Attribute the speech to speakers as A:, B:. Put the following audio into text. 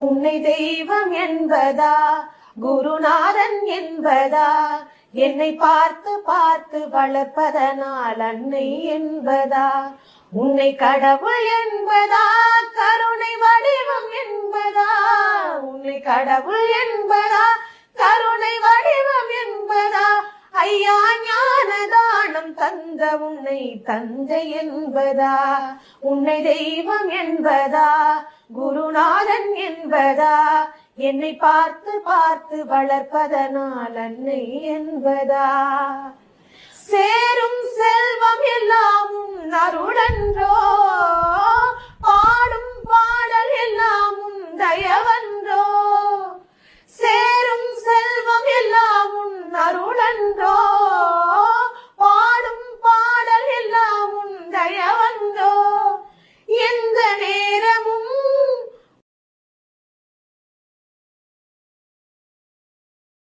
A: உன்னை தெய்வம் என்பதா, குருநாதன் என்பதா, என்னை பார்த்து பார்த்து வளர்ப்பதனால் அன்னை என்பதா, உன்னை கடவுள் என்பதா, கருணை வடிவம் என்பதா, உன்னை கடவுள் என்பதா, கருணை வடிவம் என்பதா, ஐயா ஞான தானம் தந்த உன்னை தந்தை என்பதா, உன்னை தெய்வம் என்பதா, குருநாதன் என்பதா, என்னை பார்த்து பார்த்து வளர்ப்பதனால் அன்னை என்பதா, சேரும் செல்வம் எல்லாம் உன் அருளன்றோ, பாடும் பாடல் எல்லாம் உன் தயவன்றோ, சேரும் செல்வம் எல்லாம் உன் அருளன்றோ,